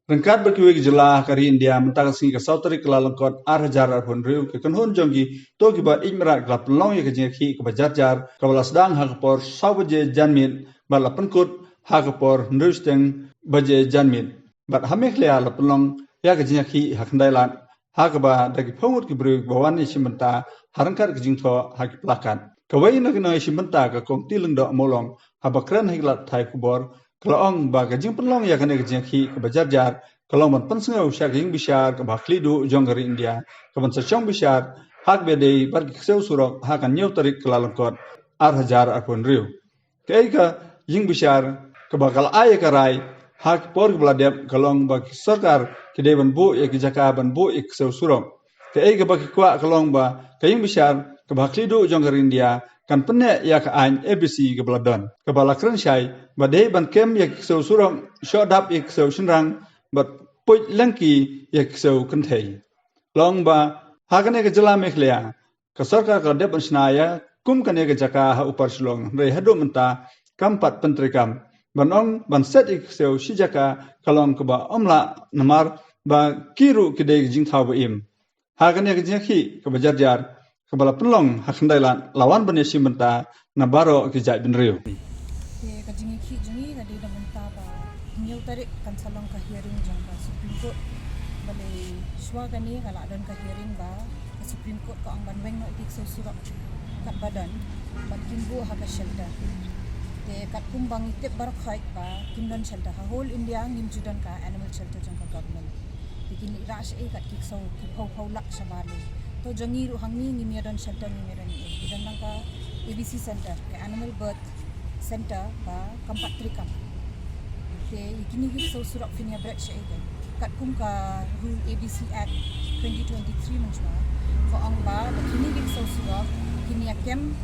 Rengkat berkiwi jelah kari India mentang sing ke sauteri kelalengkot 8,000 riu ke kenhun jonggi to kibat imrat kelap pelong ya kejengki ke bajar-jar kabala sedang hakapor sawaje janmin bala penkut hakapor nrusteng baje janmin bat hamik lea la pelong ya kejengki hakndailan hakaba dagi pemut ki beri bawani simenta harangkat kejingto hakiplakan kawai nak na simenta ka kongti lengdok molong habakran hiklat thai kubor Kelaong ba kajing penlong ya kena kajing ki ke bajar-jar kalau man pensengau syak yang bisyar ke baklidu jong dari India ke man secong bisyar hak bedei bar ksew surok hak kan nyau tarik kelalengkot 8,000 riu ke yang bisyar ke bakal ay karai hak por ke beladep kalong ba sarkar ke dewan bu ya ke jaka ban bu ksew surok ke baki kwa kalong ba ke yang bisyar ke baklidu jong dari India kan pene ya ke ain ABC ke beladon ke balakran syai badai ban kem ya ksew surok sohdap ya ksew shynrang bat pynlyngki ya ksew kynthei long ba hakane ke jela meklea ke sarkar ka dep snaya kum kane ke jaka ha upar slong rei hado menta kampat pentrikam banong ban set ya ksew sijaka kalong ke ba omla namar ba kiru kidai jingthau ba im hakane ke jeki ke bajar-jar kebala penlong hakndailan lawan benesi menta nabaro kijai benriu ke kajingi ki jingi kadi da menta ba nyau tarik kan salong ka hearing jang ba Supreme Court balai shwa kani kala don ka hearing ba ka Supreme Court ko ang banweng no ikik surok kat badan ban kimbu ha ka shelter te kat kumbang itip bar khaik ba kindon shelter ha whole India ngim judan ka animal shelter jang ka government bikin rash e kat kik so phau lak sabale to jangi ru hangi ngim yadon shelter ni meran e dan nang ka ABC center ke animal birth center ba kampat trikam te ikini kik so surok finia bread shay kat kum ka rule ABC Act 2023 menjwa ko ang ba kini kik so surok kini kem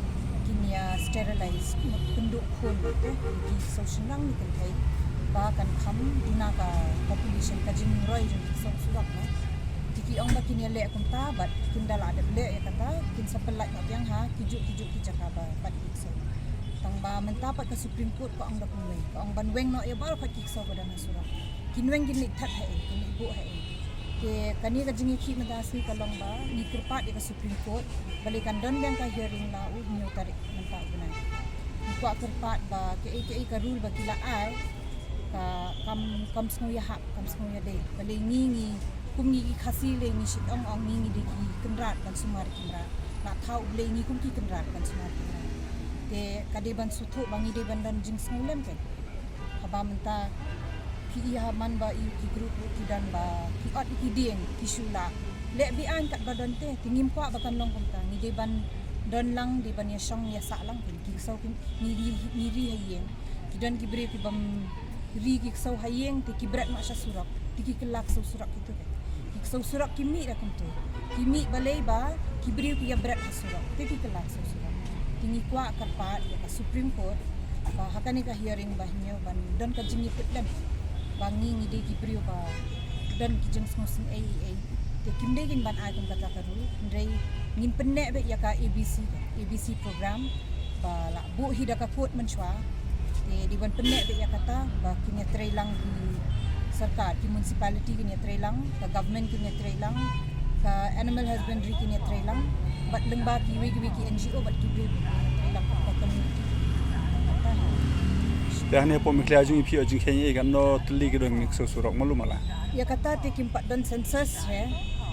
kini sterilize penduk pun ki so shynrang ni kynthei ba kan kham duna ka population ka jing roi jing so surok na tiki ong ba kini le kum ta bat kindala ada le ya kata kin sapelak nak yang ha kijuk ki jakaba pat so tang ba mentapat ke Supreme Court ko ang dakumai ko ang banweng no ya bar pat kikso ko dana surah kinweng gini that hai kini ibu hai ke kani ka jingi ki madasi kalong ba ni kirpat ke Supreme Court balikan don yang ka hearing la u nyu tarik menta bunai ko kirpat ba ke ka rule ba kila ai ka kam snu ya hak kam snu ya de bali ngi kum ngi khasi le ni sit ong ngi de ki kenrat kan sumar kinra na thau le ngi kum ki kenrat kan sumar kinra te kadiban sutu bangi de bandan jing sngulem ke haba menta ki haman ba ki group ki dan ba ki ot ki ding ki shula le bi an kat badan te tingim kwa bakan long kum ta ni de ban don lang de ban ya song ya sa lang ki sau ni ri hayeng ki dan ki bre ki bam ri ki sau hayeng te ki brat ma sha surak ki kelak sau surak itu ke ki sau surak ki mi ra kum tu ki mi balai ba ki bre ki ya brat surak te ki kelak sau surak tingi kwa karpat ya ka Supreme Court ba hakani ka hearing ba hinyo ban don ka jingi putlem bangi ngide ki priyo ba don ki jeng sngusing te kimde gin ban ai kum kata karu ndrei ngin penne be ya ka ABC program ba la bu hida ka court menchwa te di ban penne be ya kata ba kinya trailang ki sarkar ki municipality kinya trailang ka government kinya trailang ka animal husbandry kinya trailang bat lengba ki wiki NGO bat ki trailang ka community dah ni pom mikla jung ipi jing khenye gan no tli gi dong nik so surok malu mala ya kata te kimpat don census he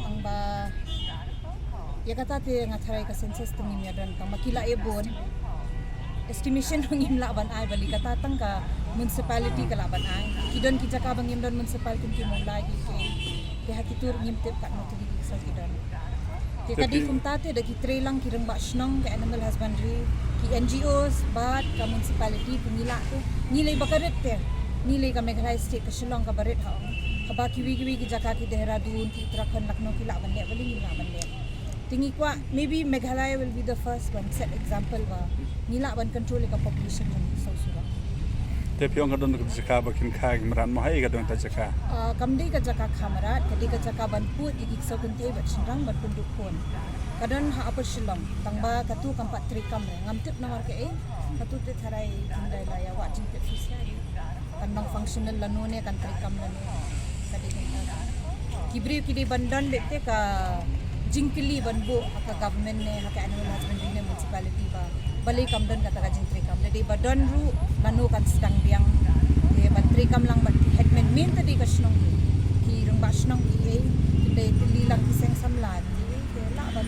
ang ba ya kata te ngatharai ka census tungim ya don ka makila ebon estimation ngim la ban ai bali kata tang ka municipality ka la ban ai kidon ki jaka bangim don municipality ki mo lagi ke hakitur ngim tep ka no tli so kidon ke kadi kumtate da ki trailang ki rengba snong ke animal husbandry ki NGOs bat ka municipality pengila tu nilai bakaret te nilai ka Meghalaya state ka Shillong ka baret ha haba ki wigi jaka ki Dehradun ki Uttarakhand Lucknow ki la ban le bali nila ban le tingi kwa maybe Meghalaya will be the first one set example ba nila ban control ka population jang so sura te piong ka don ka jaka ba kin khag maran mo hai ka don ta jaka kamdi ka jaka khamarat kadi ka jaka ban puid ikik so kynthei bat shynrang bat penduk pon kadon ha apa Shillong tangba katu kampat trikam ngamtip namar ke katu te tharai kindai la ya wa jingtip susya kan nang functional lanu ne kan trikam lanu kadi kibri kidi bandan bete ka jingkili banbu ka government ne ka animal husbandry ne municipality ba balay kam don kata ka jingtri kam de badon ru manu kan sedang biang de bantri kam lang headman min tadi ka snong ki rung ba snong e de lilang kiseng samlan de la ban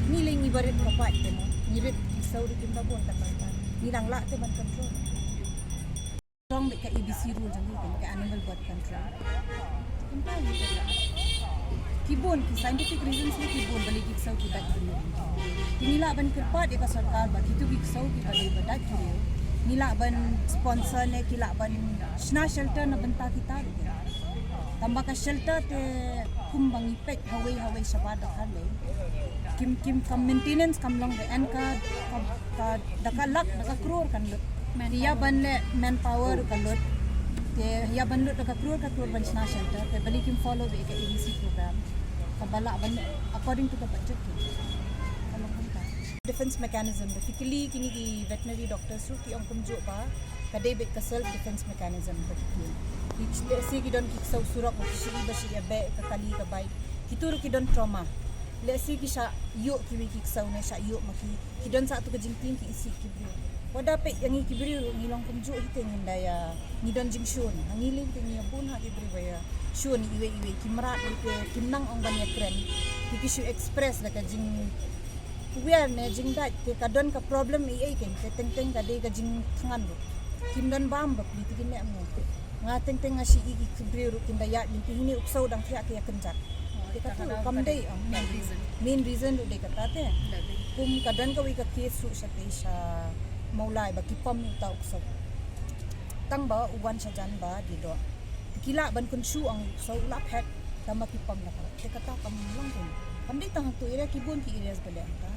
niling ibarit ka pat de no ngirit ksew di timba bon kan ban nilang la te ban control strong ka ABC rule jang ka animal birth control kynthei kibun ki scientific reasons ni kibun balik ksew ki dat dulu nila ban kerpat ka sarkar ba kitu ksew ki balik badat dulu nila ban sponsor ne kila ban shna shelter na banta kita tambah ka shelter te kumbang ipek hawai sabada kale kim kam maintenance kam long the ka dakalak dakakror kan lut dia ban le manpower kan lut ya ban lut dakakror ka kror ban shna shelter te balik kim follow the ABC program kabala ban according to the budget kalau kita defense mechanism basically kini ki veterinary doctors ru ki ong kumjo ba kadai bet ka self defense mechanism betul si ki don ki ksew surok ki ba si be ka kali ka bai kitur ki don trauma le si ki sa yo ki ki ksew ne sa yo maki ki don sa tu ka jingting ki isi ki bro wada pe yang ki bri ngilong kumjo hite ngindaya ni don jing shun ngiling ti ni bun ha ki bri ba shun iwe ki marat ke kimnang ong ban yakren ki shu express la ka jing kuwer ne jing dat ke kadon ka problem i ken ke teng ka de ka jing thangan ro kimdan bam bak di tikin ne amno nga teng asi i ki bri ro kindaya ni hini uksaw dang thia ke kenjat de ka kam dei main reason ro de ka tate kum kadon ka wi ka case ru sa te sa maulai ba kipam ta uksaw tang ba uwan sa jan ba di do kila ban kun shu ang so lap het tama kipam la te kata kam lang kun pandai tang tu ira kibun ki ires bale anta